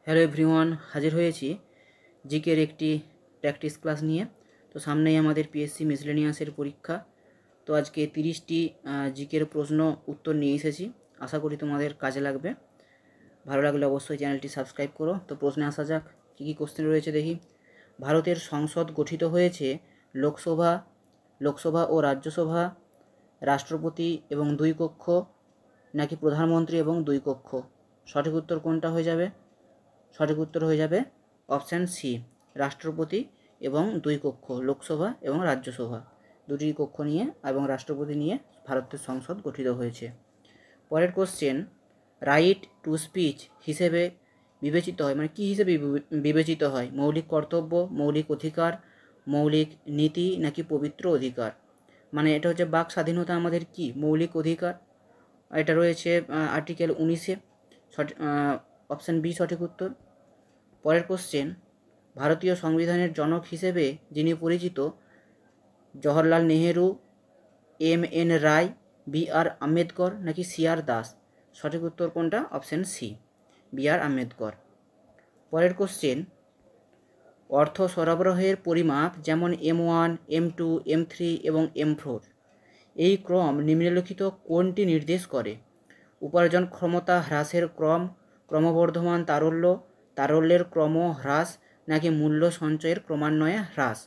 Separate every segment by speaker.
Speaker 1: Hello everyone, হাজির হয়েছি জিকের একটি প্র্যাকটিস ক্লাস নিয়ে। তো সামনেই আমাদের পিএসসি মিসলেনিয়াসের পরীক্ষা। তো আজকে 30টি জিকের প্রশ্ন উত্তর নিয়ে এসেছি। আশা করি তোমাদের কাজে লাগবে। ভালো লাগলে অবশ্যই চ্যানেলটি সাবস্ক্রাইব করো। তো প্রশ্নে আসা যাক, কী কী কোশ্চেন রয়েছে দেখি। ভারতের সংসদ গঠিত হয়েছে লোকসভা ও রাজ্যসভা, রাষ্ট্রপতি এবং 2 কক্ষ, নাকি প্রধানমন্ত্রী এবং 2 কক্ষ? সঠিক উত্তর কোনটা হয়ে যাবে? সঠিক উত্তর হয়ে যাবে অপশান সি, রাষ্ট্রপতি এবং 2 কক্ষ, লোকসভা এবং রাজ্যসভা, 2টি কক্ষ নিয়ে এবং রাষ্ট্রপতি নিয়ে ভারতের সংসদ গঠিত হয়েছে। পরের কোশ্চেন, রাইট টু স্পিচ হিসেবে বিবেচিত হয়, মানে কী হিসেবে বিবেচিত হয়? মৌলিক কর্তব্য, মৌলিক অধিকার, মৌলিক নীতি, নাকি পবিত্র অধিকার? মানে এটা হচ্ছে বাক স্বাধীনতা আমাদের কি মৌলিক অধিকার। এটা রয়েছে আর্টিকেল 19-এ। অপশান বি সঠিক উত্তর। পরের কোশ্চেন, ভারতীয় সংবিধানের জনক হিসেবে যিনি পরিচিত, জওহরলাল নেহেরু, এম.এন. রায়, বি.আর. আম্বেদকর, নাকি সি.আর. দাস? সঠিক উত্তর কোনটা? Option C, B R. আম্বেদকর। পরের কোশ্চেন, অর্থ সরবরাহের পরিমাপ যেমন M1, M2, M3 এবং M4, এই ক্রম নিম্নলিখিত কোনটি নির্দেশ করে? উপার্জন ক্ষমতা হ্রাসের ক্রম, ক্রমবর্ধমান তারল্য, তারল্যের ক্রম হ্রাস, নাকি মূল্য সঞ্চয়ের ক্রমান্বয়ে হ্রাস?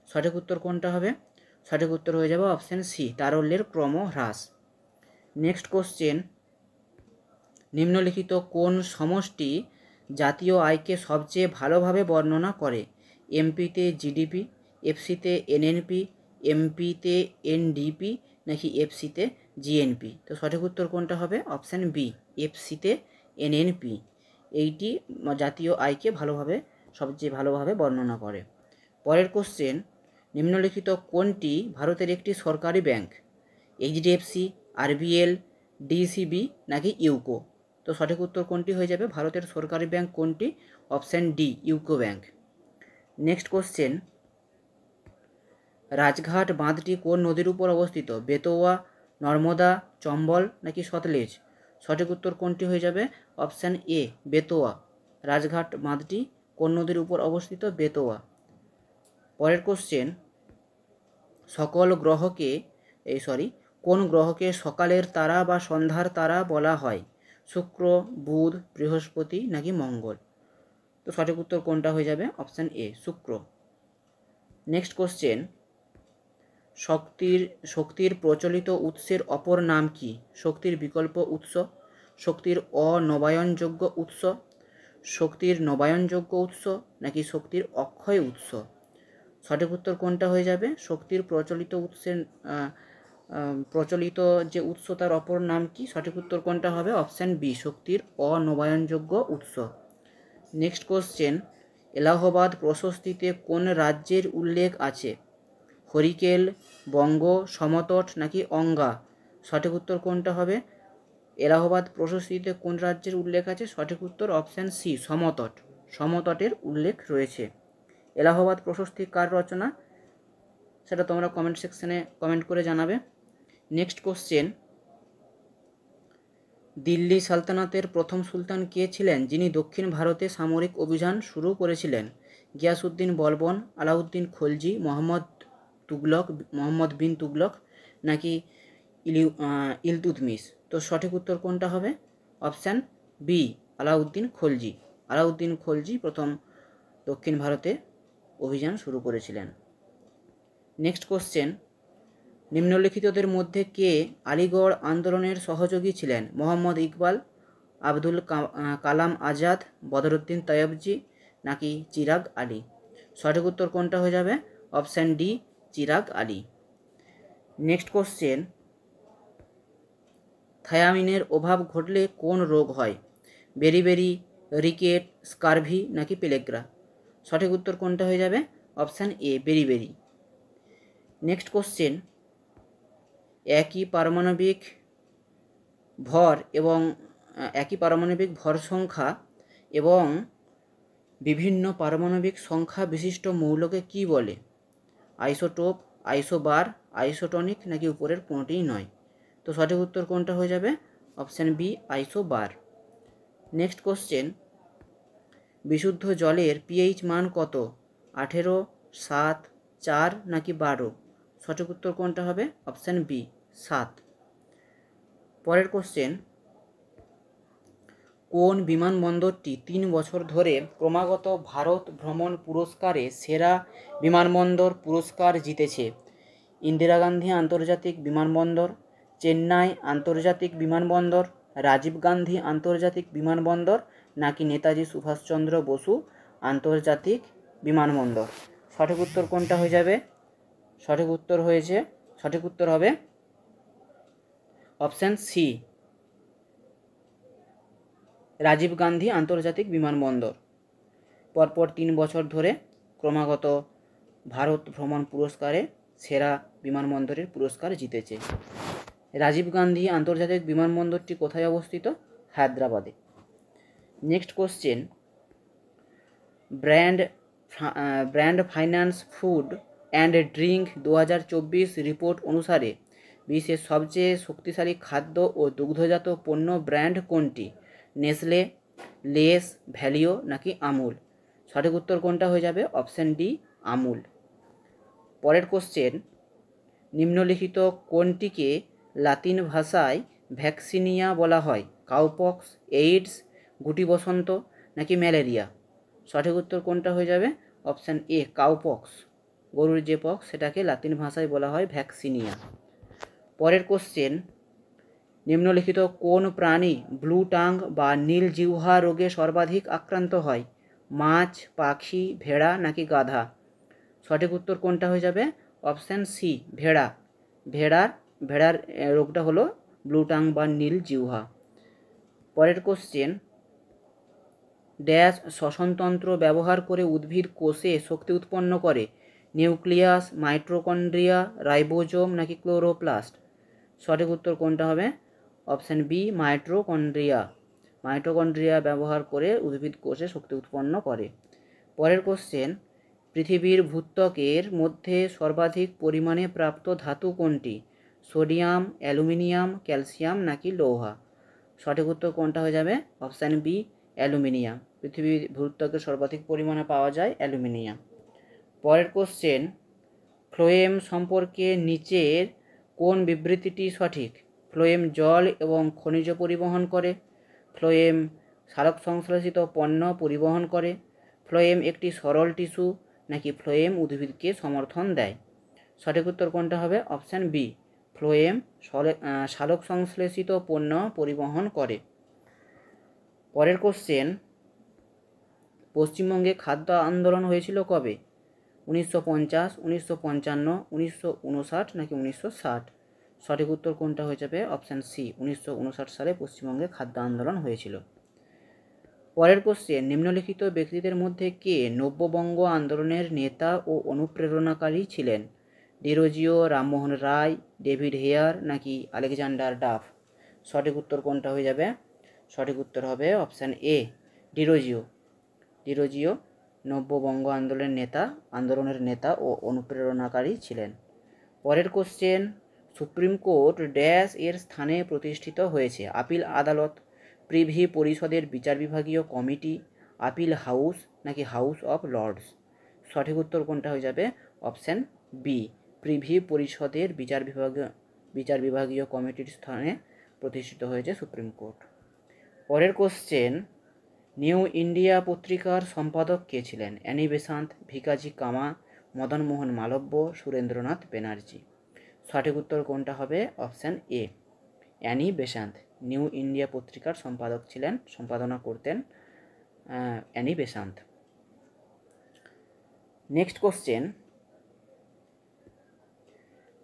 Speaker 1: সঠিক উত্তর কোনটা হবে? সঠিক উত্তর হয়ে যাবে অপশান সি, তারল্যের ক্রম হ্রাস। নেক্সট কোশ্চেন, নিম্নলিখিত কোন সমষ্টি জাতীয় আয়কে সবচেয়ে ভালোভাবে বর্ণনা করে? এমপিতে জিডিপি, এফসিতে এনএনপি, এমপিতে এনডিপি, নাকি এফসিতে জিএনপি? তো সঠিক উত্তর কোনটা হবে? অপশান বি, এফসিতে এনএনপি। এইটি জাতীয় আয়কে সবচেয়ে ভালোভাবে বর্ণনা করে। পরের কোশ্চেন, নিম্নলিখিত কোনটি ভারতের একটি সরকারি ব্যাংক? এইচডিএফসি, আরবিএল, ডিসিবি, নাকি ইউকো? তো সঠিক উত্তর কোনটি হয়ে যাবে? ভারতের সরকারি ব্যাংক কোনটি? Option D, UCO bank. Next question, Rajghat বাঁধটি কোন নদীর উপর অবস্থিত? বেতোয়া, নর্মদা, চম্বল, নাকি সতলেজ? সঠিক উত্তর কোনটি হয়ে যাবে? Option A, Betwa. রাজঘাট বাঁধটি কোন নদীর উপর অবস্থিত? বেতোয়া। পরের কোশ্চেন, কোন গ্রহকে সকালের তারা বা সন্ধ্যার তারা বলা হয়? শুক্র, বুধ, বৃহস্পতি, নাকি মঙ্গল? তো সঠিক উত্তর কোনটা হয়ে যাবে? অপশান এ, শুক্র। নেক্সট কোশ্চেন, শক্তির প্রচলিত উৎসের অপর নাম কি? শক্তির বিকল্প উৎস, শক্তির অনবায়নযোগ্য উৎস, শক্তির নবায়নযোগ্য উৎস, নাকি শক্তির অক্ষয় উৎস? সঠিক উত্তর কোনটা হয়ে যাবে? শক্তির প্রচলিত যে উৎস তার অপর নাম কি? সঠিক উত্তর কোনটা হবে? অপশান বি, শক্তির অনবায়নযোগ্য উৎস। নেক্সট কোশ্চেন, এলাহাবাদ প্রশস্তিতে কোন রাজ্যের উল্লেখ আছে? হরিকেল, বঙ্গ, সমতট, নাকি অঙ্গা? সঠিক উত্তর কোনটা হবে? এলাহাবাদ প্রশস্তিতে কোন রাজ্যের উল্লেখ আছে? সঠিক উত্তর অপশান সি, সমতট। সমতটের উল্লেখ রয়েছে। এলাহাবাদ প্রশস্তি কার রচনা? সেটা তোমরা কমেন্ট সেকশনে কমেন্ট করে জানাবে। নেক্সট কোশ্চেন, দিল্লি সালতানাতের প্রথম সুলতান কে ছিলেন যিনি দক্ষিণ ভারতে সামরিক অভিযান শুরু করেছিলেন? গিয়াসউদ্দিন বলবন, আলাউদ্দিন খলজি, মোহাম্মদ বিন তুগলক, নাকি ইলতুৎমিশ? তো সঠিক উত্তর কোনটা হবে? Option B, Alauddin Khalji. আলাউদ্দিন খলজি প্রথম দক্ষিণ ভারতে অভিযান শুরু করেছিলেন। নেক্সট কোশ্চেন, নিম্নলিখিতদের মধ্যে কে আলিগড় আন্দোলনের সহযোগী ছিলেন? মোহাম্মদ ইকবাল, আব্দুল কালাম আজাদ, বদরুদ্দিন তৈয়বজি, নাকি চিরাগ আলী? সঠিক উত্তর কোনটা হয়ে যাবে? Option D, Chirag Ali. Next question, থায়ামিনের অভাব ঘটলে কোন রোগ হয়? বেরিবেরি, রিকেট, স্কারভি, নাকি পেলেগ্রা? সঠিক উত্তর কোনটা হয়ে যাবে? অপশান এ, বেরিবেরি। নেক্সট কোশ্চেন, একই পারমাণবিক ভর সংখ্যা এবং বিভিন্ন পারমাণবিক সংখ্যা বিশিষ্ট মৌলকে কি বলে? আইসোটোপ, আইসোবার, আইসোটনিক, নাকি উপরের কোনোটিই নয়? তো সঠিক উত্তর কোনটা হয়ে যাবে? Option B, isobar. Next question, বিশুদ্ধ জলের পিএইচ মান কত? 18, 7, 4 নাকি 12? সঠিক উত্তর কোনটা হবে? Option B, 7। পরের কোশ্চেন, কোন বিমানবন্দরটি 3 বছর ধরে ক্রমাগত ভারত ভ্রমণ পুরস্কারে সেরা বিমানবন্দর পুরস্কার জিতেছে? ইন্দিরা গান্ধী আন্তর্জাতিক বিমানবন্দর, চেন্নাই আন্তর্জাতিক বিমানবন্দর, রাজীব গান্ধী আন্তর্জাতিক বিমানবন্দর নাকি নেতাজি সুভাষচন্দ্র বসু আন্তর্জাতিক বিমানবন্দর? সঠিক উত্তর কোনটা হয়ে যাবে? সঠিক উত্তর হবে অপশান সি, রাজীব গান্ধী আন্তর্জাতিক বিমানবন্দর। পরপর 3 বছর ধরে ক্রমাগত ভারত ভ্রমণ পুরস্কারে সেরা বিমানবন্দরের পুরস্কার জিতেছে। রাজীব গান্ধী আন্তর্জাতিক বিমানবন্দরটি কোথায় অবস্থিত? হায়দ্রাবাদে। Next question, brand finance food and drink 2024 report অনুসারে বিশ্বের সবচেয়ে শক্তিশালী খাদ্য ও দুগ্ধজাত পণ্য ব্র্যান্ড কোনটি? নেসলে, লেস, ভ্যালিও নাকি আমুল? সঠিক উত্তর কোনটা হয়ে যাবে? Option D, Amul. পরের কোশ্চেন, নিম্নলিখিত কোনটিকে লাতিন ভাষায় ভ্যাকসিনিয়া বলা হয়? কাউপক্স, এইডস, গুটি বসন্ত নাকি ম্যালেরিয়া? সঠিক উত্তর কোনটা হয়ে যাবে? অপশান এ, কাউপক্স। গরুর যে পক্স সেটাকে লাতিন ভাষায় বলা হয় ভ্যাকসিনিয়া। পরের কোশ্চেন, নিম্নলিখিত কোন প্রাণী ব্লু টাং বা নীল জিহ্বা রোগে সর্বাধিক আক্রান্ত হয়? মাছ, পাখি, ভেড়া নাকি গাধা? সঠিক উত্তর কোনটা হয়ে যাবে? অপশান সি, ভেড়া। ভেড়ার রোগটা হলো ব্লু টাং বা নীল জিহ্বা। পরের কোশ্চেন, ড্যাশ শ্বসনতন্ত্র ব্যবহার করে উদ্ভিদ কোষে শক্তি উৎপন্ন করে? নিউক্লিয়াস, মাইটোকন্ড্রিয়া, রাইবোজোম নাকি ক্লোরোপ্লাস্ট? সঠিক উত্তর কোনটা হবে? অপশান বি, মাইটোকন্ড্রিয়া ব্যবহার করে উদ্ভিদ কোষে শক্তি উৎপন্ন করে। পরের কোশ্চেন, পৃথিবীর ভূত্বকের মধ্যে সর্বাধিক পরিমাণে প্রাপ্ত ধাতু কোনটি? সোডিয়াম, অ্যালুমিনিয়াম, ক্যালসিয়াম নাকি লৌহ? সঠিক উত্তর কোনটা হয়ে যাবে? Option B, aluminium. পৃথিবীর ভূত্বকের সর্বাধিক পরিমাণে পাওয়া যায় অ্যালুমিনিয়াম। পরের কোশ্চেন, ফ্লোয়েম সম্পর্কে নিচের কোন বিবৃতিটি সঠিক? ফ্লোয়েম জল এবং খনিজ পরিবহন করে, ফ্লোয়েম সালোক সংশ্লেষিত পণ্য পরিবহন করে, ফ্লোয়েম একটি সরল টিস্যু নাকি ফ্লোয়েম উদ্ভিদকে সমর্থন দেয়? সঠিক উত্তর কোনটা হবে? অপশান বি, ফ্লোয়েম সালোক সংশ্লেষিত পণ্য পরিবহন করে। পরের কোশ্চেন, পশ্চিমবঙ্গে খাদ্য আন্দোলন হয়েছিল কবে? 1950, 1955, 1959 নাকি 1960? সঠিক উত্তর কোনটা হয়ে যাবে? অপশান সি, 1959 সালে পশ্চিমবঙ্গে খাদ্য আন্দোলন হয়েছিল। পরের কোশ্চেন, নিম্নলিখিত ব্যক্তিদের মধ্যে কে নব্যবঙ্গ আন্দোলনের নেতা ও অনুপ্রেরণাকারী ছিলেন? ডিরোজিও, রামমোহন রায়, ডেভিড হেয়ার নাকি আলেকজান্ডার ডাফ? সঠিক উত্তর কোনটা হয়ে যাবে? সঠিক উত্তর হবে অপশান এ, ডিরোজিও নব্যবঙ্গ আন্দোলনের নেতা ও অনুপ্রেরণাকারী ছিলেন। পরের কোশ্চেন, সুপ্রিম কোর্ট ড্যাশ এর স্থানে প্রতিষ্ঠিত হয়েছে? আপিল আদালত, প্রিভি পরিষদের বিচার বিভাগীয় কমিটি, আপিল হাউস নাকি হাউস অফ লর্ডস? সঠিক উত্তর কোনটা হয়ে যাবে? অপশান বি, প্রিভি পরিষদের বিচার বিভাগীয় কমিটির স্থানে প্রতিষ্ঠিত হয়েছে সুপ্রিম কোর্ট। পরের কোশ্চেন, নিউ ইন্ডিয়া পত্রিকার সম্পাদক কে ছিলেন? অ্যানি বেসান্ত, ভিকাজি কামা, মদন মোহন মালব্য, সুরেন্দ্রনাথ ব্যানার্জি? সঠিক উত্তর কোনটা হবে? Option A, Annie Besant. New India পত্রিকার সম্পাদনা করতেন অ্যানি বেসান্ত। নেক্সট কোশ্চেন,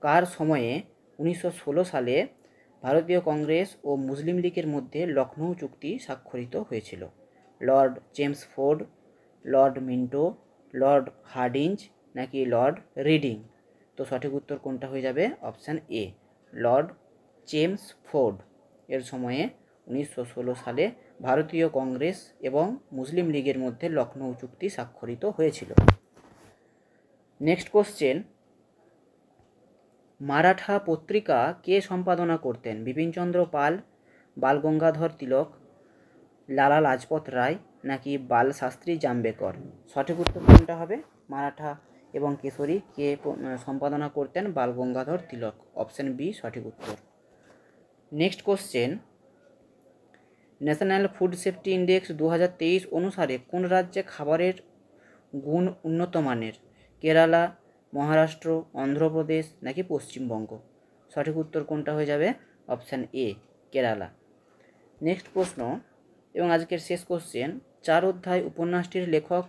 Speaker 1: কার সময়ে 1916 সালে ভারতীয় কংগ্রেস ও মুসলিম লীগের মধ্যে লখনৌ চুক্তি স্বাক্ষরিত হয়েছিল? Lord Chelmsford, Lord Minto, Lord Hardinge নাকি লর্ড রিডিং? তো সঠিক উত্তর কোনটা হয়ে যাবে? অপশান এ, লর্ড চেমসফোর্ড এর সময়ে 1916 সালে ভারতীয় কংগ্রেস এবং মুসলিম লীগের মধ্যে লখনৌ চুক্তি স্বাক্ষরিত হয়েছিল। নেক্সট কোশ্চেন, মারাঠা পত্রিকা কে সম্পাদনা করতেন? বিপিনচন্দ্র পাল, বালগঙ্গাধর তিলক, লালা লাজপত রায় নাকি বালশাস্ত্রী জাম্বেকর? সঠিক উত্তর কোনটা হবে? মারাঠা এবং কেশরী কে সম্পাদনা করতেন? বাল গঙ্গাধর তিলক। অপশান বি সঠিক উত্তর। Next question, national food safety index 2023 অনুসারে কোন রাজ্যে খাবারের গুণ উন্নত মানের? কেরালা, মহারাষ্ট্র, অন্ধ্রপ্রদেশ নাকি পশ্চিমবঙ্গ? সঠিক উত্তর কোনটা হয়ে যাবে? অপশান এ কেরালা। নেক্সট প্রশ্ন এবং আজকের শেষ কোশ্চেন, 4 অধ্যায় উপন্যাসটির লেখক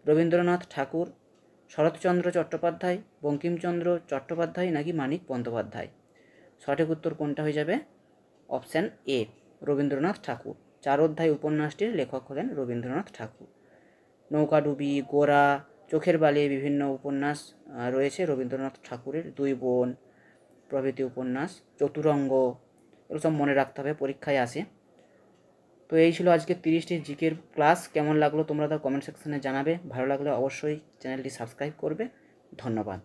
Speaker 1: রবীন্দ্রনাথ ঠাকুর, শরৎচন্দ্র চট্টোপাধ্যায়, বঙ্কিমচন্দ্র চট্টোপাধ্যায় নাকি মানিক বন্দ্যোপাধ্যায়? সঠিক উত্তর কোনটা হয়ে যাবে? অপশান এ রবীন্দ্রনাথ ঠাকুর। 4 অধ্যায় উপন্যাসটির লেখক হলেন রবীন্দ্রনাথ ঠাকুর। নৌকাডুবি, গোরা, চোখের বালি বিভিন্ন উপন্যাস রয়েছে রবীন্দ্রনাথ ঠাকুরের, 2 বোন প্রভৃতি উপন্যাস, চতুরঙ্গ, এগুলো সব মনে রাখতে হবে, পরীক্ষায় আসে। তো এই ছিল আজকে 30টি জিকের ক্লাস। কেমন লাগলো তোমরা তার কমেন্ট সেকশনে জানাবে। ভালো লাগলে অবশ্যই চ্যানেলটি সাবস্ক্রাইব করবে। ধন্যবাদ।